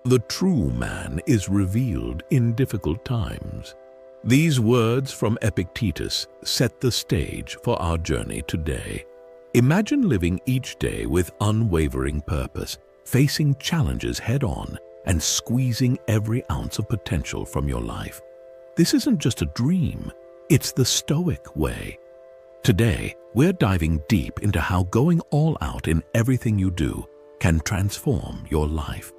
The true man is revealed in difficult times. These words from Epictetus set the stage for our journey today. Imagine living each day with unwavering purpose, facing challenges head-on, and squeezing every ounce of potential from your life. This isn't just a dream, it's the Stoic way. Today, we're diving deep into how going all out in everything you do can transform your life.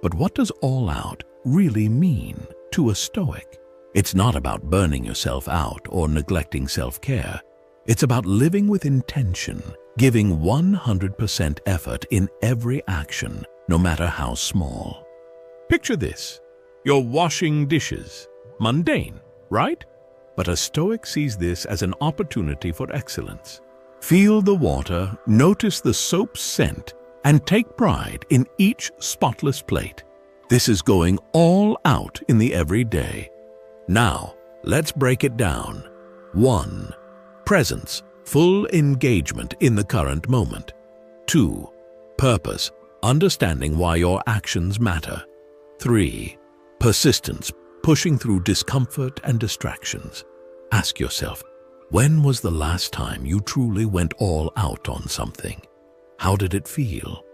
But what does all out really mean to a Stoic? It's not about burning yourself out or neglecting self-care. It's about living with intention, giving 100% effort in every action, no matter how small. Picture this. You're washing dishes. Mundane, right? But a Stoic sees this as an opportunity for excellence. Feel the water, notice the soap's scent, and take pride in each spotless plate. This is going all out in the everyday. Now, let's break it down. 1. Presence, full engagement in the current moment. 2. Purpose, understanding why your actions matter. 3. Persistence, pushing through discomfort and distractions. Ask yourself, when was the last time you truly went all out on something? How did it feel?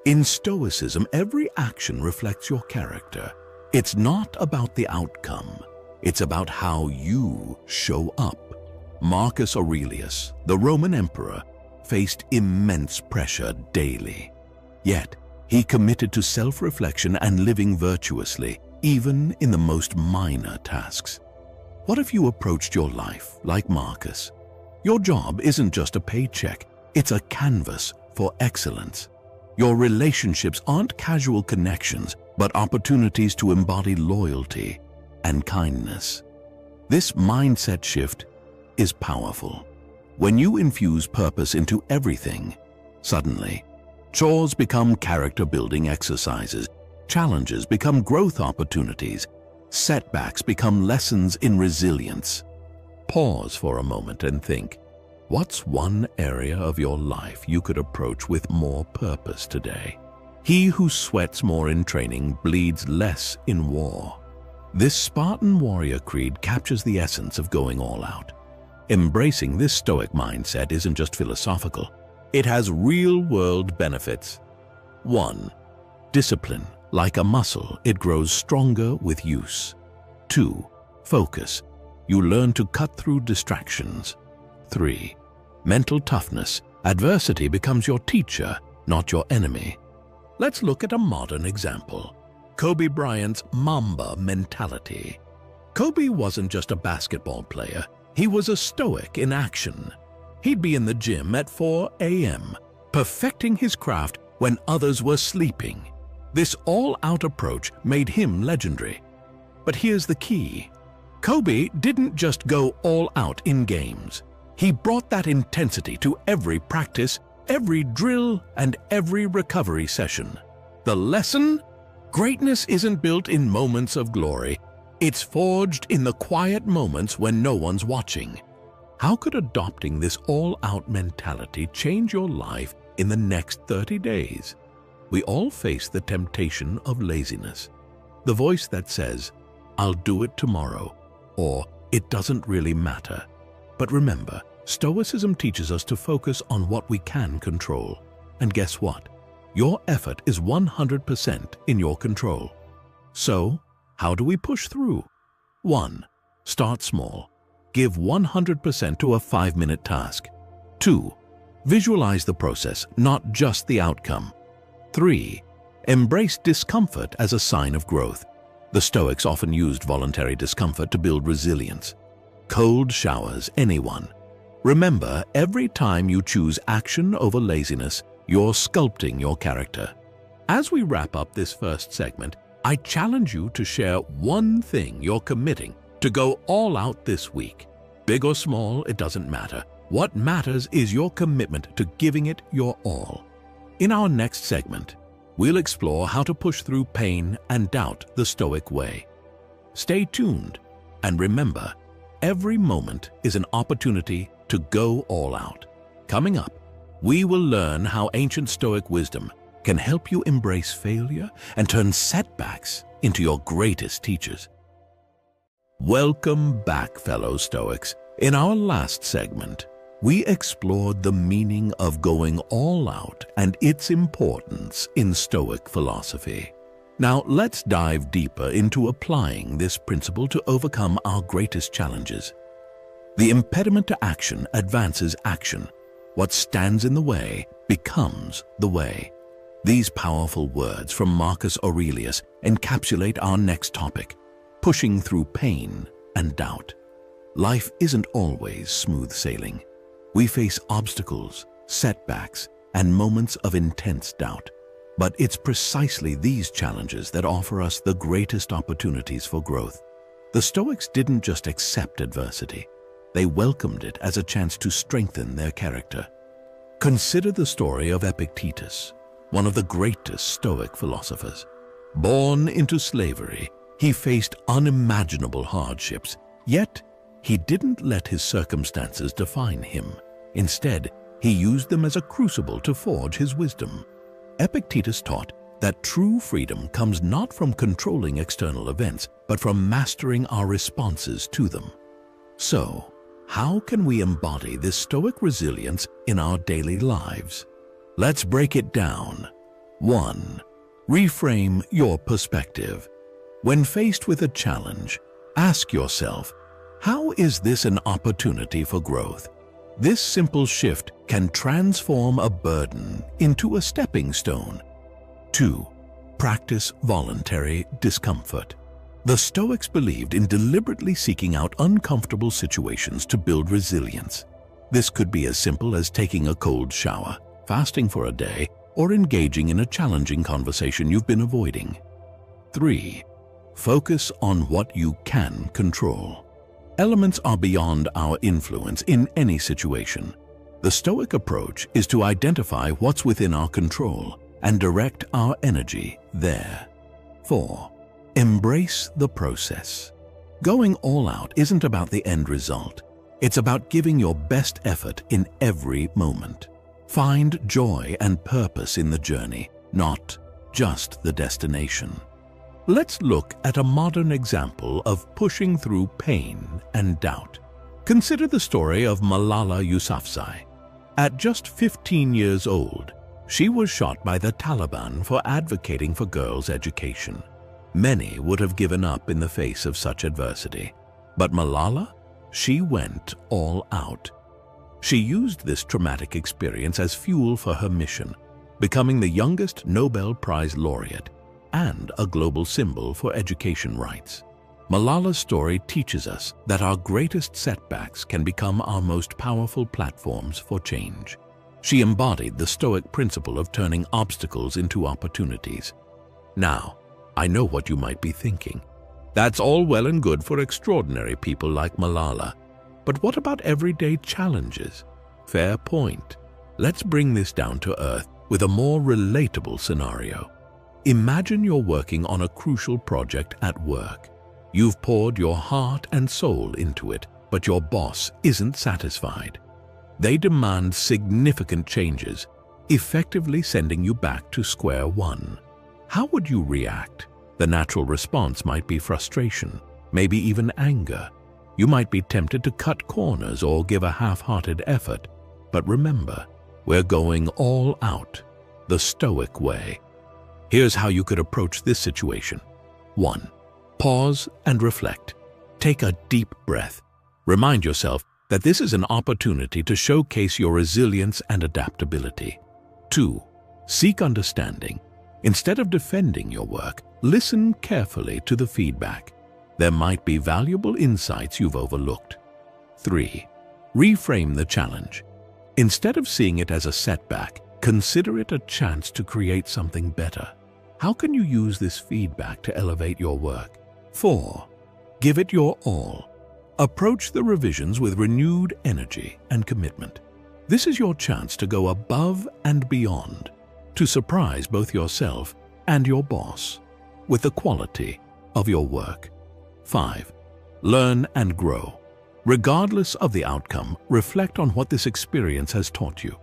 In Stoicism, every action reflects your character. It's not about the outcome. It's about how you show up. Marcus Aurelius, the Roman emperor, faced immense pressure daily. Yet, he committed to self-reflection and living virtuously, even in the most minor tasks. What if you approached your life like Marcus? Your job isn't just a paycheck, it's a canvas for excellence. Your relationships aren't casual connections, but opportunities to embody loyalty and kindness. This mindset shift is powerful. When you infuse purpose into everything, suddenly, chores become character-building exercises, challenges become growth opportunities, setbacks become lessons in resilience. Pause for a moment and think, what's one area of your life you could approach with more purpose today? He who sweats more in training bleeds less in war. This Spartan warrior creed captures the essence of going all out. Embracing this Stoic mindset isn't just philosophical. It has real-world benefits. 1. Discipline. Like a muscle, it grows stronger with use. 2. Focus. You learn to cut through distractions. 3. Mental toughness. Adversity becomes your teacher, not your enemy. Let's look at a modern example. Kobe Bryant's Mamba mentality. Kobe wasn't just a basketball player. He was a Stoic in action. He'd be in the gym at 4 a.m., perfecting his craft when others were sleeping. This all-out approach made him legendary. But here's the key. Kobe didn't just go all out in games. He brought that intensity to every practice, every drill, and every recovery session. The lesson? Greatness isn't built in moments of glory. It's forged in the quiet moments when no one's watching. How could adopting this all-out mentality change your life in the next 30 days? We all face the temptation of laziness. The voice that says, "I'll do it tomorrow," or "it doesn't really matter." But remember, Stoicism teaches us to focus on what we can control. And guess what? Your effort is 100% in your control. So, how do we push through? 1. Start small. Give 100% to a 5-minute task. 2. Visualize the process, not just the outcome. 3. Embrace discomfort as a sign of growth. The Stoics often used voluntary discomfort to build resilience. Cold showers, anyone. Remember, every time you choose action over laziness, you're sculpting your character. As we wrap up this first segment, I challenge you to share one thing you're committing to go all out this week. Big or small, it doesn't matter. What matters is your commitment to giving it your all. In our next segment, we'll explore how to push through pain and doubt the Stoic way. Stay tuned, and remember, every moment is an opportunity to go all out. Coming up, we will learn how ancient Stoic wisdom can help you embrace failure and turn setbacks into your greatest teachers. Welcome back, fellow Stoics. In our last segment, we explored the meaning of going all out and its importance in Stoic philosophy. Now let's dive deeper into applying this principle to overcome our greatest challenges. The impediment to action advances action. What stands in the way becomes the way. These powerful words from Marcus Aurelius encapsulate our next topic, pushing through pain and doubt. Life isn't always smooth sailing. We face obstacles, setbacks, and moments of intense doubt. But it's precisely these challenges that offer us the greatest opportunities for growth. The Stoics didn't just accept adversity. They welcomed it as a chance to strengthen their character. Consider the story of Epictetus, one of the greatest Stoic philosophers. Born into slavery, he faced unimaginable hardships, yet he didn't let his circumstances define him. Instead, he used them as a crucible to forge his wisdom. Epictetus taught that true freedom comes not from controlling external events, but from mastering our responses to them. So, how can we embody this Stoic resilience in our daily lives? Let's break it down. 1. Reframe your perspective. When faced with a challenge, ask yourself, how is this an opportunity for growth? This simple shift can transform a burden into a stepping stone. 2. Practice voluntary discomfort. The Stoics believed in deliberately seeking out uncomfortable situations to build resilience. This could be as simple as taking a cold shower, fasting for a day, or engaging in a challenging conversation you've been avoiding. 3. Focus on what you can control. Elements are beyond our influence in any situation. The Stoic approach is to identify what's within our control and direct our energy there. 4. Embrace the process. Going all out isn't about the end result. It's about giving your best effort in every moment. Find joy and purpose in the journey, not just the destination. Let's look at a modern example of pushing through pain and doubt. Consider the story of Malala Yousafzai. At just 15 years old, she was shot by the Taliban for advocating for girls' education. Many would have given up in the face of such adversity. But Malala, she went all out. She used this traumatic experience as fuel for her mission, becoming the youngest Nobel Prize laureate and a global symbol for education rights. Malala's story teaches us that our greatest setbacks can become our most powerful platforms for change. She embodied the Stoic principle of turning obstacles into opportunities. Now, I know what you might be thinking. That's all well and good for extraordinary people like Malala. But what about everyday challenges? Fair point. Let's bring this down to earth with a more relatable scenario. Imagine you're working on a crucial project at work. You've poured your heart and soul into it, but your boss isn't satisfied. They demand significant changes, effectively sending you back to square one. How would you react? The natural response might be frustration, maybe even anger. You might be tempted to cut corners or give a half-hearted effort. But remember, we're going all out, the Stoic way. Here's how you could approach this situation. 1. Pause and reflect. Take a deep breath. Remind yourself that this is an opportunity to showcase your resilience and adaptability. 2. Seek understanding. Instead of defending your work, listen carefully to the feedback. There might be valuable insights you've overlooked. 3. Reframe the challenge. Instead of seeing it as a setback, consider it a chance to create something better. How can you use this feedback to elevate your work? 4. Give it your all. Approach the revisions with renewed energy and commitment. This is your chance to go above and beyond, to surprise both yourself and your boss with the quality of your work. 5. Learn and grow. Regardless of the outcome, reflect on what this experience has taught you.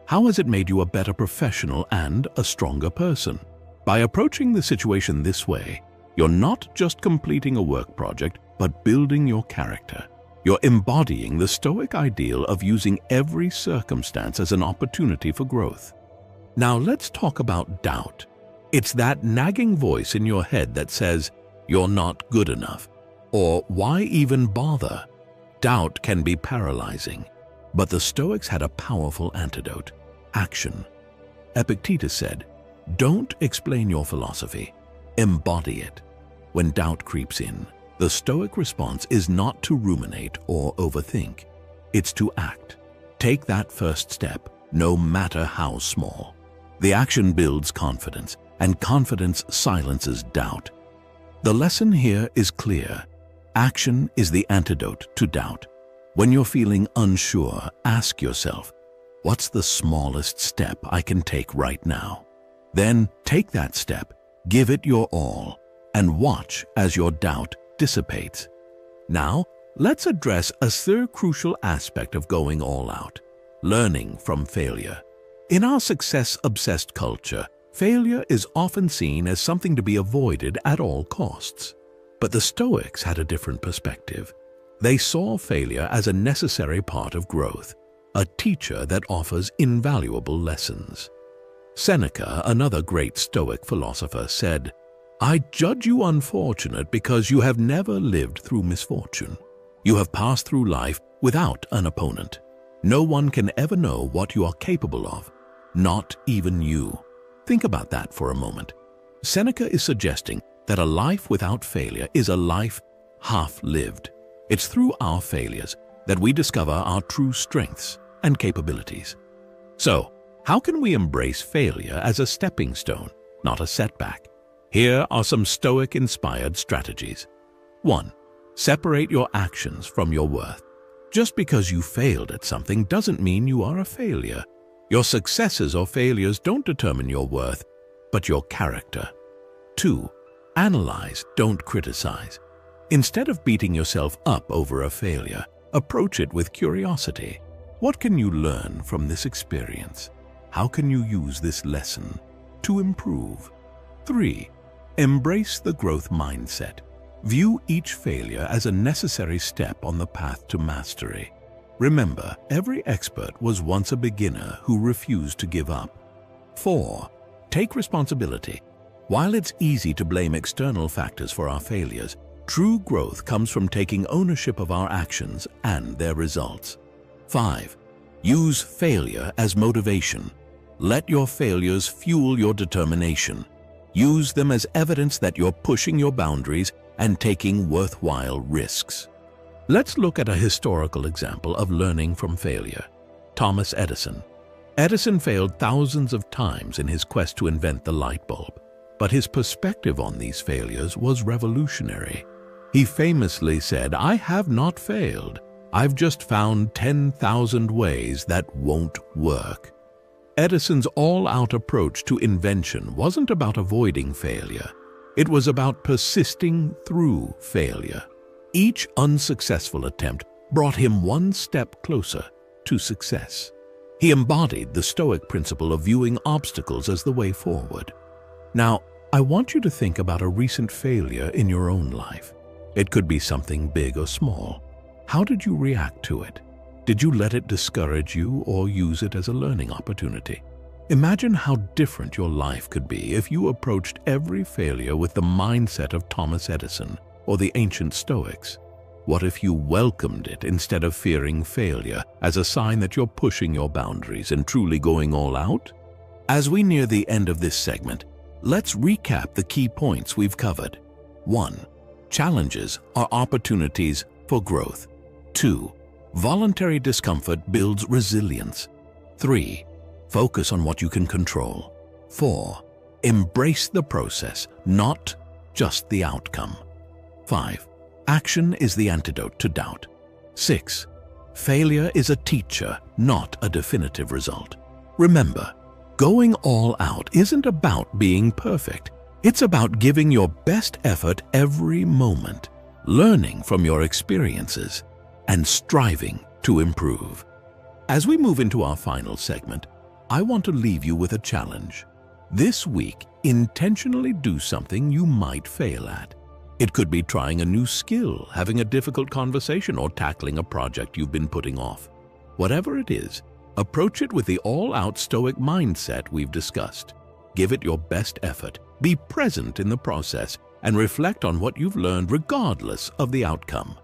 How has it made you a better professional and a stronger person? By approaching the situation this way, you're not just completing a work project, but building your character. You're embodying the Stoic ideal of using every circumstance as an opportunity for growth. Now let's talk about doubt. It's that nagging voice in your head that says, "You're not good enough," or "Why even bother?" Doubt can be paralyzing, but the Stoics had a powerful antidote: action. Epictetus said, "Don't explain your philosophy, embody it." When doubt creeps in, the Stoic response is not to ruminate or overthink. It's to act. Take that first step, no matter how small. The action builds confidence, and confidence silences doubt. The lesson here is clear. Action is the antidote to doubt. When you're feeling unsure, ask yourself, what's the smallest step I can take right now? Then take that step, give it your all, and watch as your doubt dissipates. Now, let's address a third crucial aspect of going all out: learning from failure. In our success-obsessed culture, failure is often seen as something to be avoided at all costs. But the Stoics had a different perspective. They saw failure as a necessary part of growth, a teacher that offers invaluable lessons. Seneca, another great Stoic philosopher, said, "I judge you unfortunate because you have never lived through misfortune. You have passed through life without an opponent. No one can ever know what you are capable of, not even you." Think about that for a moment. Seneca is suggesting that a life without failure is a life half-lived. It's through our failures that we discover our true strengths and capabilities. So, how can we embrace failure as a stepping stone, not a setback? Here are some Stoic-inspired strategies. 1. Separate your actions from your worth. Just because you failed at something doesn't mean you are a failure. Your successes or failures don't determine your worth, but your character. 2. Analyze, don't criticize. Instead of beating yourself up over a failure, approach it with curiosity. What can you learn from this experience? How can you use this lesson to improve? 3. Embrace the growth mindset. View each failure as a necessary step on the path to mastery. Remember, every expert was once a beginner who refused to give up. 4. Take responsibility. While it's easy to blame external factors for our failures, true growth comes from taking ownership of our actions and their results. 5. Use failure as motivation. Let your failures fuel your determination. Use them as evidence that you're pushing your boundaries and taking worthwhile risks. Let's look at a historical example of learning from failure. Thomas Edison. Edison failed thousands of times in his quest to invent the light bulb, but his perspective on these failures was revolutionary. He famously said, "I have not failed. I've just found 10,000 ways that won't work." Edison's all-out approach to invention wasn't about avoiding failure. It was about persisting through failure. Each unsuccessful attempt brought him one step closer to success. He embodied the Stoic principle of viewing obstacles as the way forward. Now, I want you to think about a recent failure in your own life. It could be something big or small. How did you react to it? Did you let it discourage you or use it as a learning opportunity? Imagine how different your life could be if you approached every failure with the mindset of Thomas Edison or the ancient Stoics. What if you welcomed it instead of fearing failure as a sign that you're pushing your boundaries and truly going all out? As we near the end of this segment, let's recap the key points we've covered. 1. Challenges are opportunities for growth. 2. Voluntary discomfort builds resilience. 3. Focus on what you can control. 4. Embrace the process, not just the outcome. 5. Action is the antidote to doubt. 6. Failure is a teacher, not a definitive result. Remember, going all out isn't about being perfect. It's about giving your best effort every moment, learning from your experiences, and striving to improve. As we move into our final segment, I want to leave you with a challenge. This week, intentionally do something you might fail at. It could be trying a new skill, having a difficult conversation, or tackling a project you've been putting off. Whatever it is, approach it with the all-out Stoic mindset we've discussed. Give it your best effort, be present in the process, and reflect on what you've learned regardless of the outcome.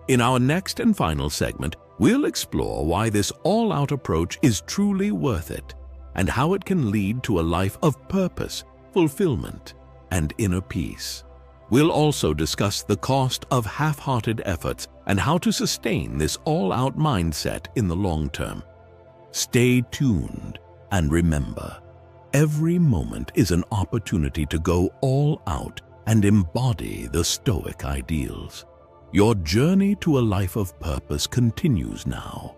In our next and final segment, we'll explore why this all-out approach is truly worth it, and how it can lead to a life of purpose, fulfillment, and inner peace. We'll also discuss the cost of half-hearted efforts and how to sustain this all-out mindset in the long term. Stay tuned and remember, every moment is an opportunity to go all out and embody the Stoic ideals. Your journey to a life of purpose continues now.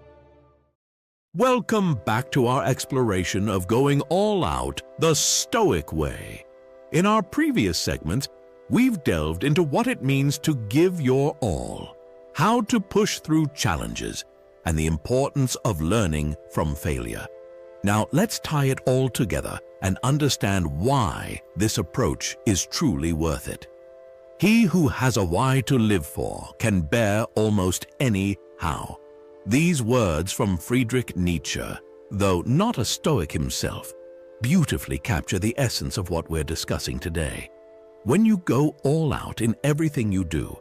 Welcome back to our exploration of going all out the Stoic way. In our previous segments, we've delved into what it means to give your all, how to push through challenges, and the importance of learning from failure. Now let's tie it all together and understand why this approach is truly worth it. He who has a why to live for can bear almost any how. These words from Friedrich Nietzsche, though not a Stoic himself, beautifully capture the essence of what we're discussing today. When you go all out in everything you do,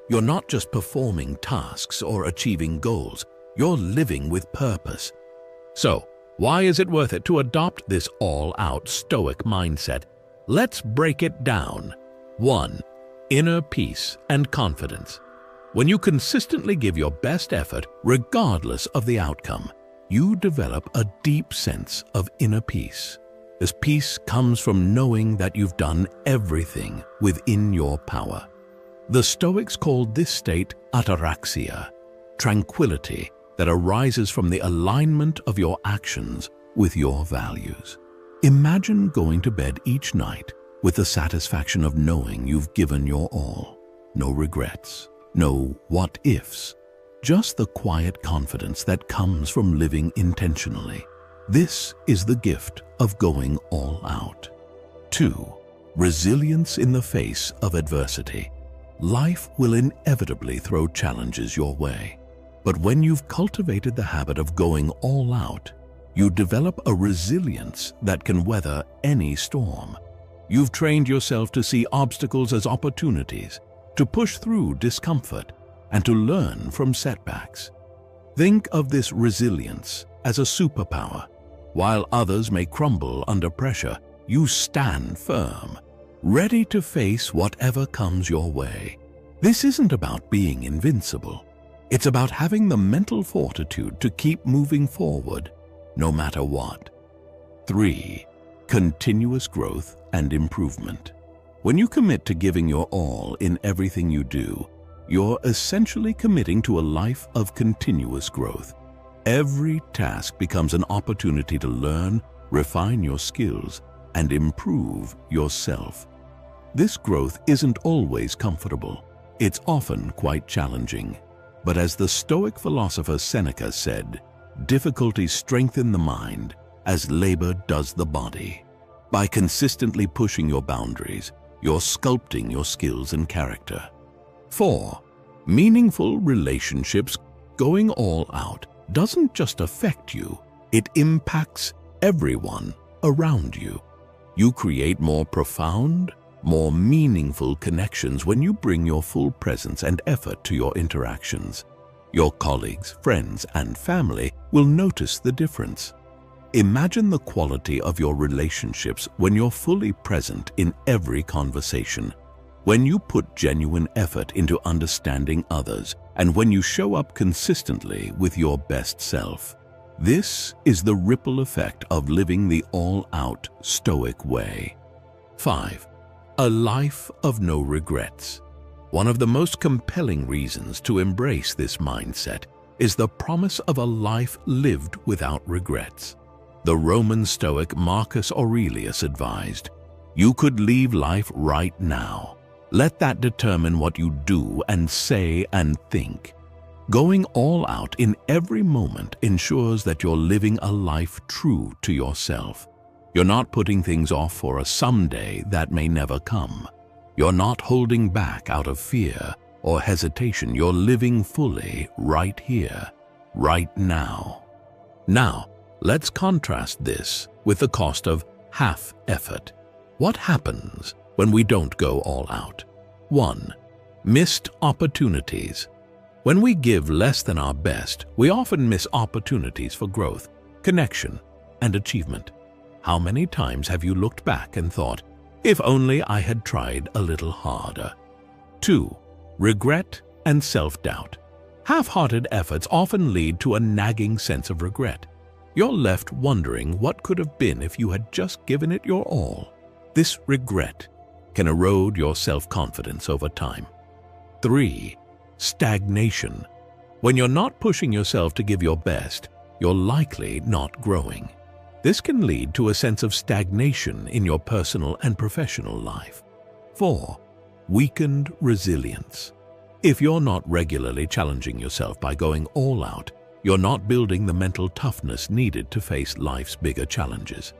you're not just performing tasks or achieving goals, you're living with purpose. So, why is it worth it to adopt this all-out Stoic mindset? Let's break it down. 1. Inner peace and confidence. When you consistently give your best effort, regardless of the outcome, you develop a deep sense of inner peace. This peace comes from knowing that you've done everything within your power. The Stoics called this state ataraxia, tranquility that arises from the alignment of your actions with your values. Imagine going to bed each night with the satisfaction of knowing you've given your all. No regrets, no what-ifs, just the quiet confidence that comes from living intentionally. This is the gift of going all out. 2. Resilience in the face of adversity. Life will inevitably throw challenges your way. But when you've cultivated the habit of going all out, you develop a resilience that can weather any storm. You've trained yourself to see obstacles as opportunities, to push through discomfort, and to learn from setbacks. Think of this resilience as a superpower. While others may crumble under pressure, you stand firm, ready to face whatever comes your way. This isn't about being invincible. It's about having the mental fortitude to keep moving forward, no matter what. 3. Continuous growth and improvement. When you commit to giving your all in everything you do, you're essentially committing to a life of continuous growth. Every task becomes an opportunity to learn, refine your skills, and improve yourself. This growth isn't always comfortable. It's often quite challenging. But as the Stoic philosopher Seneca said, difficulties strengthen the mind as labor does the body. By consistently pushing your boundaries, you're sculpting your skills and character. 4. Meaningful relationships. Going all out doesn't just affect you, it impacts everyone around you. You create more profound, more meaningful connections when you bring your full presence and effort to your interactions. Your colleagues, friends, and family will notice the difference. Imagine the quality of your relationships when you're fully present in every conversation, when you put genuine effort into understanding others, and when you show up consistently with your best self. This is the ripple effect of living the all-out Stoic way. 5. A life of no regrets. One of the most compelling reasons to embrace this mindset is the promise of a life lived without regrets. The Roman Stoic Marcus Aurelius advised, "You could leave life right now. Let that determine what you do and say and think." Going all out in every moment ensures that you're living a life true to yourself. You're not putting things off for a someday that may never come. You're not holding back out of fear or hesitation. You're living fully right here, right now. Now, let's contrast this with the cost of half effort. What happens when we don't go all out? 1. Missed opportunities. When we give less than our best, we often miss opportunities for growth, connection, and achievement. How many times have you looked back and thought, if only I had tried a little harder? 2. Regret and self-doubt. Half-hearted efforts often lead to a nagging sense of regret. You're left wondering what could have been if you had just given it your all. This regret can erode your self-confidence over time. 3. Stagnation. When you're not pushing yourself to give your best, you're likely not growing. This can lead to a sense of stagnation in your personal and professional life. 4. Weakened resilience. If you're not regularly challenging yourself by going all out, you're not building the mental toughness needed to face life's bigger challenges.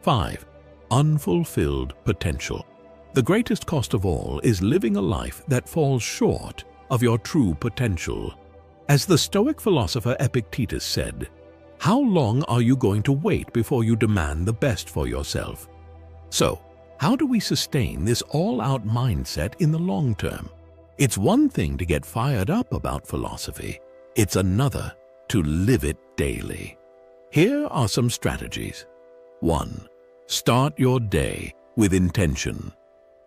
5. Unfulfilled potential. The greatest cost of all is living a life that falls short of your true potential. As the Stoic philosopher Epictetus said, "How long are you going to wait before you demand the best for yourself?" So, how do we sustain this all-out mindset in the long term? It's one thing to get fired up about philosophy. It's another to live it daily. Here are some strategies. 1. Start your day with intention.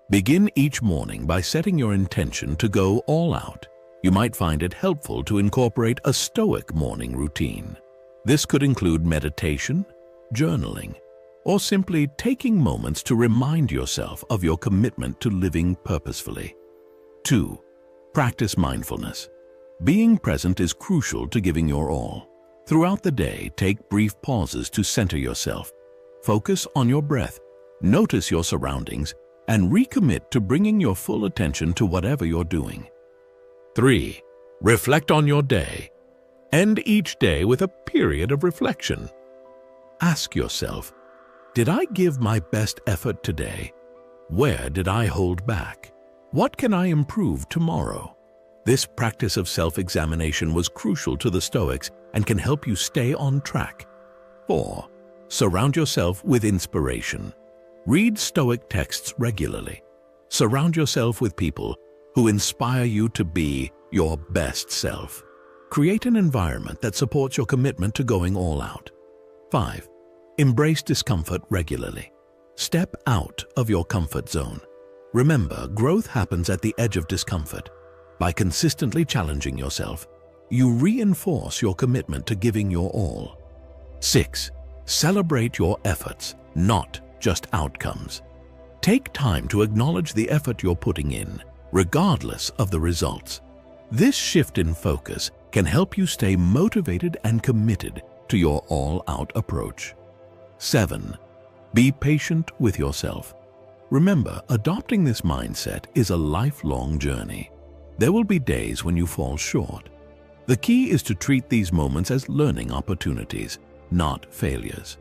Begin each morning by setting your intention to go all out. You might find it helpful to incorporate a Stoic morning routine. This could include meditation, journaling, or simply taking moments to remind yourself of your commitment to living purposefully. 2. Practice mindfulness. Being present is crucial to giving your all. Throughout the day, take brief pauses to center yourself. Focus on your breath, notice your surroundings, and recommit to bringing your full attention to whatever you're doing. 3. Reflect on your day. End each day with a period of reflection. Ask yourself, did I give my best effort today? Where did I hold back? What can I improve tomorrow? This practice of self-examination was crucial to the Stoics and can help you stay on track. 4. Surround yourself with inspiration. Read Stoic texts regularly. Surround yourself with people who inspire you to be your best self. Create an environment that supports your commitment to going all out. 5. Embrace discomfort regularly. Step out of your comfort zone. Remember, growth happens at the edge of discomfort. By consistently challenging yourself, you reinforce your commitment to giving your all. 6. Celebrate your efforts, not just outcomes. Take time to acknowledge the effort you're putting in, regardless of the results. This shift in focus can help you stay motivated and committed to your all-out approach. 7. Be patient with yourself. Remember, adopting this mindset is a lifelong journey. There will be days when you fall short. The key is to treat these moments as learning opportunities, not failures.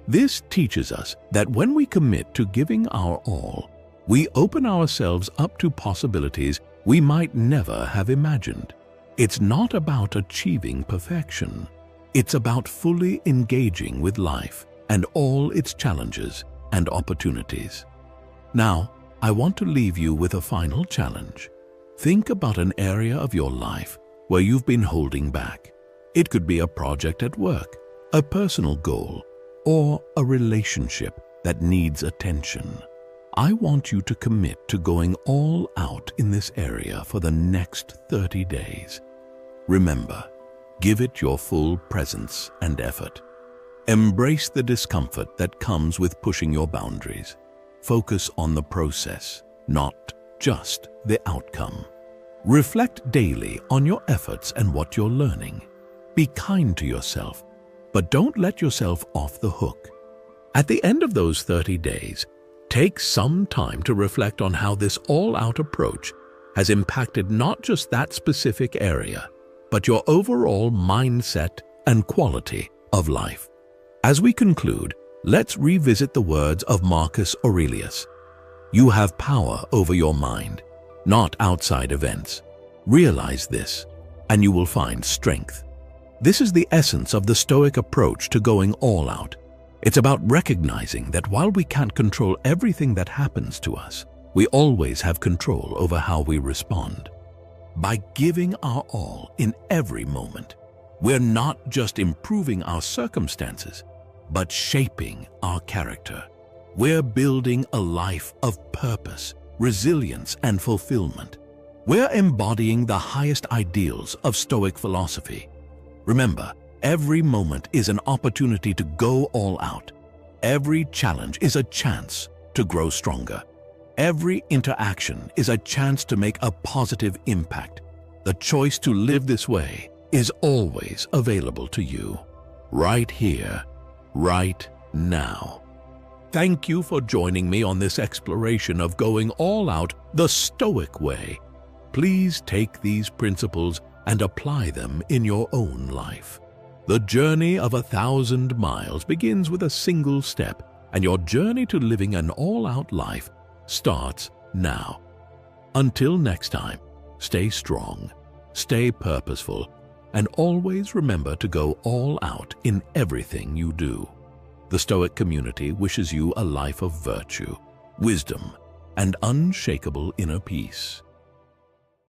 This teaches us that when we commit to giving our all, we open ourselves up to possibilities we might never have imagined. It's not about achieving perfection. It's about fully engaging with life and all its challenges and opportunities. Now, I want to leave you with a final challenge. Think about an area of your life where you've been holding back. It could be a project at work, a personal goal, or a relationship that needs attention. I want you to commit to going all out in this area for the next 30 days. Remember, give it your full presence and effort. Embrace the discomfort that comes with pushing your boundaries. Focus on the process, not just the outcome. Reflect daily on your efforts and what you're learning. Be kind to yourself, but don't let yourself off the hook. At the end of those 30 days, take some time to reflect on how this all-out approach has impacted not just that specific area, but your overall mindset and quality of life. As we conclude, let's revisit the words of Marcus Aurelius. You have power over your mind, not outside events. Realize this, and you will find strength. This is the essence of the Stoic approach to going all out. It's about recognizing that while we can't control everything that happens to us, we always have control over how we respond. By giving our all in every moment, we're not just improving our circumstances, but shaping our character. We're building a life of purpose, resilience, and fulfillment. We're embodying the highest ideals of Stoic philosophy. Remember, every moment is an opportunity to go all out. Every challenge is a chance to grow stronger. Every interaction is a chance to make a positive impact. The choice to live this way is always available to you, right here, right now. Thank you for joining me on this exploration of going all out the Stoic way. Please take these principles and apply them in your own life. The journey of 1,000 miles begins with a single step, and your journey to living an all-out life starts now. Until next time, stay strong, stay purposeful, and always remember to go all out in everything you do. The Stoic community wishes you a life of virtue, wisdom, and unshakable inner peace.